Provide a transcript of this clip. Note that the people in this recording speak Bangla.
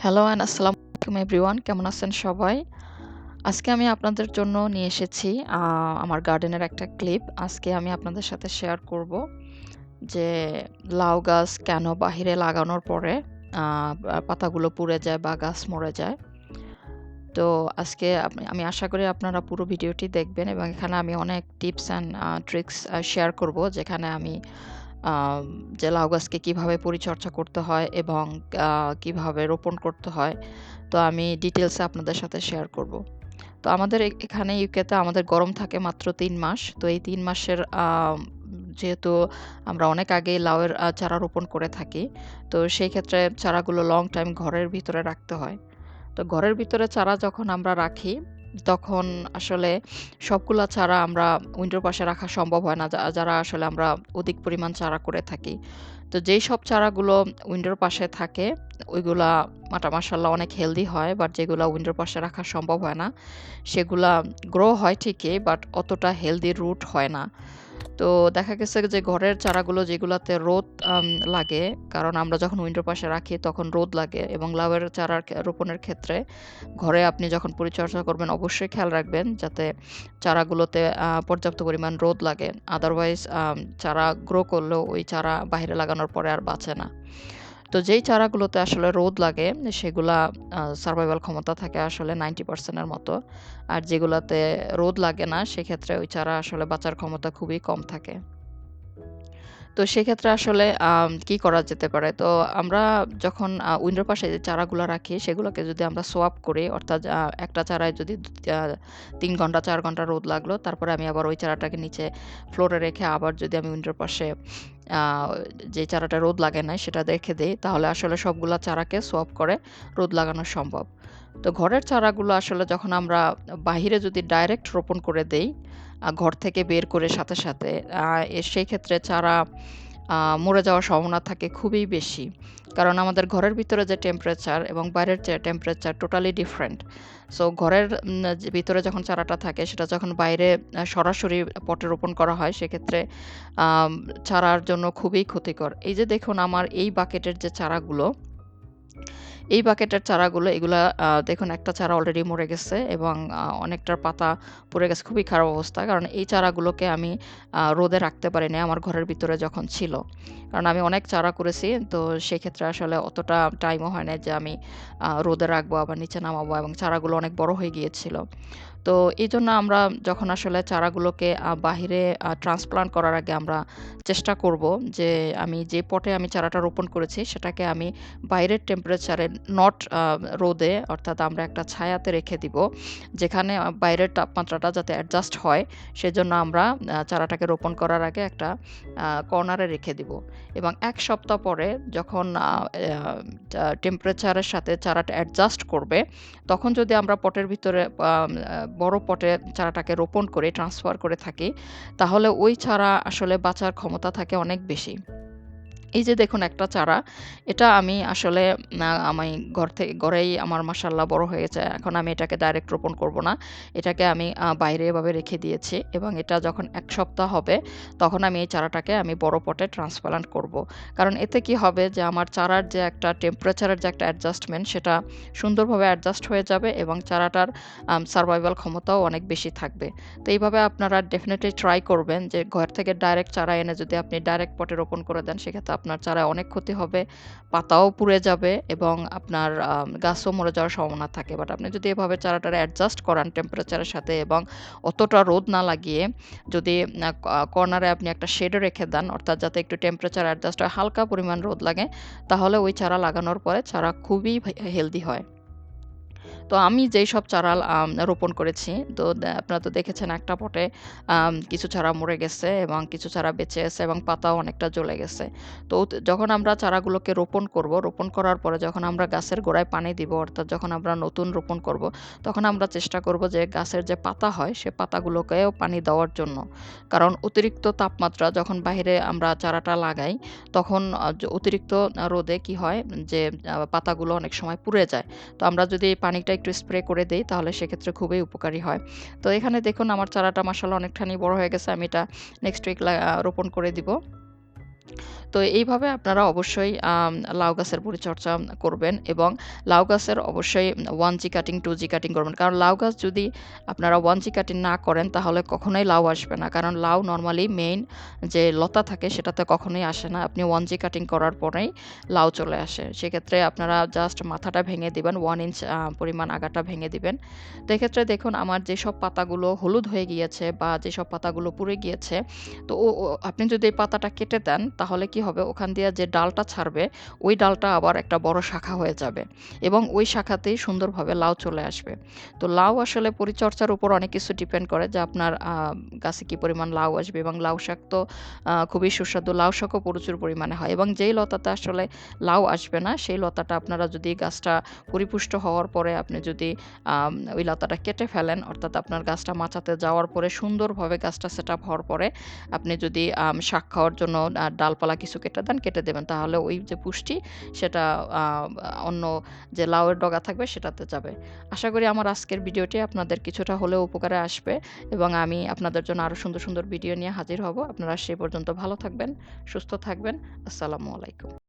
হ্যালো অ্যান্ড আসসালামু আলাইকুম এভরিওয়ান, কেমন আছেন সবাই? আজকে আমি আপনাদের জন্য নিয়ে এসেছি আমার গার্ডেনের একটা ক্লিপ। আজকে আমি আপনাদের সাথে শেয়ার করব যে লাউ গাছ কেন বাহিরে লাগানোর পরে আ পাতাগুলো পুড়ে যায় বা গাছ মরে যায়। তো আজকে আমি আশা করি আপনারা পুরো ভিডিওটি দেখবেন এবং এখানে আমি অনেক টিপস অ্যান্ড ট্রিকস শেয়ার করব, যেখানে আমি আম যে লাউ গাছকে কিভাবে পরিচর্যা করতে হয় এবং কিভাবে রোপণ করতে হয়। তো আমি ডিটেইলসে আপনাদের সাথে শেয়ার করব। তো আমাদের এখানে ইউকেতে আমাদের গরম থাকে মাত্র ৩ মাস। তো এই ৩ মাসের যেহেতু আমরা অনেক আগেই লাউয়ের চারা রোপণ করে থাকি। তো সেই ক্ষেত্রে চারাগুলো লং টাইম ঘরের ভিতরে রাখতে হয়। তো ঘরের ভিতরে চারা যখন আমরা রাখি, তখন আসলে সবগুলা চারা আমরা উইন্ডোর পাশে রাখা সম্ভব হয় না। যারা আসলে আমরা অধিক পরিমাণ চারা করে থাকি। তো যেই সব চারাগুলো উইন্ডোর পাশে থাকে, ওইগুলা মাশাআল্লাহ অনেক হেলদি হয়। বাট যেগুলা উইন্ডোর পাশে রাখা সম্ভব হয় না, সেগুলা গ্রো হয় ঠিকই, বাট অতটা হেলদি রুট হয় না। তো দেখা গেছে যে ঘরের চারাগুলো যেগুলাতে রোদ লাগে, কারণ আমরা যখন উইন্ডোর পাশে রাখি তখন রোদ লাগে, এবং লাউয়ের চারা রোপণের ক্ষেত্রে ঘরে আপনি যখন পরিচর্যা করবেন অবশ্যই খেয়াল রাখবেন যাতে চারাগুলোতে পর্যাপ্ত পরিমাণ রোদ লাগে। আদারওয়াইজ চারা গ্রো করলেও ওই চারা বাহিরে লাগানোর পরে আর বাঁচে না। তো যেই চারাগুলোতে আসলে রোদ লাগে সেগুলা সারভাইভাল ক্ষমতা থাকে আসলে 90% এর মতো। আর যেগুলাতে রোদ লাগে না সেক্ষেত্রে ওই চারা আসলে বাঁচার ক্ষমতা খুবই কম থাকে। তো সেক্ষেত্রে আসলে কি করা যেতে পারে? তো আমরা যখন উইন্ডোর পাশে যে চারাগুলা রাখি সেগুলোকে যদি আমরা সোয়াপ করি, অর্থাৎ একটা চারায় যদি ৩ ঘন্টা ৪ ঘন্টা রোদ লাগলো, তারপরে আমি আবার ওই চারাটাকে নিচে ফ্লোরে রেখে আবার যদি আমি উইন্ডোর পাশে আ যে চারাটা রোদ লাগে নাই সেটা রেখে দেই, তাহলে আসলে সবগুলা চারাকে সোয়াপ করে রোদ লাগানো সম্ভব। তো ঘরের চারাগুলো আসলে যখন আমরা বাহিরে যদি ডাইরেক্ট রোপণ করে দেই, ঘর থেকে বের করে সাথে, সাথে সেই ক্ষেত্রে চারা মরে যাওয়ার সম্ভাবনা থাকে খুবই বেশি। কারণ আমাদের ঘরের ভিতরে যে টেম্পারেচার এবং বাইরের যে টেম্পারেচার টোটালি ডিফারেন্ট। সো ঘরের যে ভিতরে যখন চারাটা থাকে সেটা যখন বাইরে সরাসরি পটে রোপণ করা হয় সেক্ষেত্রে আম চারার জন্য খুবই ক্ষতিকর। এই যে দেখুন আমার এই বাকেটের যে চারাগুলো, এই বাকেটের চারাগুলো এগুলা দেখুন একটা চারা অলরেডি মরে গেছে এবং অনেকটার পাতা পড়ে গেছে। খুবই খারাপ অবস্থা। কারণ এই চারাগুলোকে আমি রোদে রাখতে পারি নাই আমার ঘরের ভিতরে যখন ছিল। কারণ আমি অনেক চারা করেছি। তো সেক্ষেত্রে আসলে অতটা টাইমও হয় নাই যে আমি রোদে রাখবো আবার নিচে নামাবো, এবং চারাগুলো অনেক বড় হয়ে গিয়েছিল। তো এইজন্য আমরা যখন আসলে চারাগুলোকে বাহিরে ট্রান্সপ্লান্ট করার আগে আমরা চেষ্টা করব যে আমি যে পটে আমি চারাটা রোপণ করেছি সেটাকে আমি বাইরের টেম্পারেচারে নট রোদে, অর্থাৎ আমরা একটা ছায়াতে রেখে দিব। যেখানে বাইরের তাপমাত্রাটা যাতে অ্যাডজাস্ট হয় সেজন্য আমরা চারাটাকে রোপণ করার আগে একটা কর্নারে রেখে দিব। এবং ১ সপ্তাহ পরে যখন টেম্পারেচারের সাথে চারাটা অ্যাডজাস্ট করবে, তখন যদি আমরা পটের ভিতরে বড় পটে চারাটাকে রোপণ করে ট্রান্সফার করে থাকি, তাহলে ওই চারা আসলে বাঁচার ক্ষমতা থাকে অনেক বেশি। এই যে দেখুন একটা চারা, এটা আমি আসলে আমি ঘরেই আমার মাশাআল্লাহ বড় হয়ে গেছে। এখন আমি এটাকে ডাইরেক্ট রোপণ করব না। এটাকে আমি বাইরে এভাবে রেখে দিয়েছি, এবং এটা যখন ১ সপ্তাহ হবে তখন আমি এই চারাটাকে আমি বড় পটে ট্রান্সপ্লান্ট করব। কারণ এতে কি হবে যে আমার চারার যে একটা টেম্পারেচারের যে একটা অ্যাডজাস্টমেন্ট সেটা সুন্দরভাবে অ্যাডজাস্ট হয়ে যাবে, এবং চারাটার সারভাইভাল ক্ষমতাও অনেক বেশি থাকবে। তো এইভাবে আপনারা ডেফিনিটলি ট্রাই করবেন যে ঘর থেকে ডাইরেক্ট চারা এনে যদি আপনি ডাইরেক্ট পটে রোপণ করে দেন সেক্ষেত্রে আপনার চারায় অনেক ক্ষতি হবে। পাতাও পুড়ে যাবে এবং আপনার গাছও মরে যাওয়ার সম্ভাবনা থাকে। বাট আপনি যদি এভাবে চারাটারে অ্যাডজাস্ট করান টেম্পারেচারের সাথে, এবং অতটা রোদ না লাগিয়ে যদি কর্নারে আপনি একটা শেডে রেখে দেন, অর্থাৎ যাতে একটু টেম্পারেচার অ্যাডজাস্ট হয়, হালকা পরিমাণ রোদ লাগে, তাহলে ওই চারা লাগানোর পরে চারা খুবই হেলদি হয়। তো আমি যেইসব চারা রোপণ করেছি, তো আপনারা তো দেখেছেন একটা পটে কিছু চারা মরে গেছে এবং কিছু চারা বেঁচে আছে এবং পাতাও অনেকটা জ্বলে গেছে। তো যখন আমরা চারাগুলোকে রোপণ করব, রোপণ করার পরে যখন আমরা গাছের গোড়ায় পানি দিব, অর্থাৎ যখন আমরা নতুন রোপণ করব, তখন আমরা চেষ্টা করব যে গাছের যে পাতা হয় সে পাতাগুলোকেও পানি দেওয়ার জন্য। কারণ অতিরিক্ত তাপমাত্রা যখন বাহিরে আমরা চারাটা লাগাই, তখন অতিরিক্ত রোদে কি হয় যে পাতাগুলো অনেক সময় পুড়ে যায়। তো আমরা যদি পানিটা একটু স্প্রে করে দেই তাহলে সেক্ষেত্রে খুবই উপকারী হয়। তো এখানে দেখুন আমার চারাটা মাশাআল্লাহ অনেকখানি বড় হয়ে গেছে। আমি এটা নেক্সট উইক রোপণ করে দিব। তো এইভাবে আপনারা অবশ্যই লাউ গাছের পরিচর্যা করবেন এবং লাউ গাছের অবশ্যই 1G কাটিং 2G কাটিং করবেন। কারণ লাউ গাছ যদি আপনারা 1G কাটিং না করেন তাহলে কখনোই লাউ আসবে না। কারণ লাউ নরমালি মেইন যে লতা থাকে সেটাতে কখনোই আসে না। আপনি 1G কাটিং করার পরেই লাউ চলে আসে। সেক্ষেত্রে আপনারা জাস্ট মাথাটা ভেঙে দিবেন, 1 ইঞ্চ পরিমাণ আগাটা ভেঙে দিবেন। তো এক্ষেত্রে দেখুন আমার যেসব পাতাগুলো হলুদ হয়ে গিয়েছে বা যেসব পাতাগুলো পুড়ে গিয়েছে, তো আপনি যদি এই পাতাটা কেটে দেন তাহলে কি হবে, ওখান দিয়ে যে ডালটা ছাড়বে ওই ডালটা আবার একটা বড় শাখা হয়ে যাবে এবং ওই শাখাতেই সুন্দরভাবে লাউ চলে আসবে। তো লাউ আসলে পরিচর্যার উপর অনেক কিছু ডিপেন্ড করে যে আপনার গাছে কি পরিমাণ লাউ আসবে, এবং লাউ শাক তো খুবই সুস্বাদু, লাউ শাকও প্রচুর পরিমাণে হয় এবং যেই লতাতে আসলে লাউ আসবে না সেই লতাটা আপনারা যদি গাছটা পরিপুষ্ট হওয়ার পরে আপনি যদি ওই লতাটা কেটে ফেলেন, অর্থাৎ আপনার গাছটা মাচাতে যাওয়ার পরে সুন্দরভাবে গাছটা সেট আপ হওয়ার পরে আপনি যদি শাক খাওয়ার জন্য ডালপালা কিছু কেটে দেন, কেটে দেবেন, তাহলে ওই যে পুষ্টি সেটা অন্য যে লাউয়ের ডগা থাকবে সেটাতে যাবে। আশা করি আমার আজকের ভিডিওটি আপনাদের কিছুটা হলেও উপকারে আসবে এবং আমি আপনাদের জন্য আরও সুন্দর সুন্দর ভিডিও নিয়ে হাজির হব। আপনারা সেই পর্যন্ত ভালো থাকবেন, সুস্থ থাকবেন। আসসালামু আলাইকুম।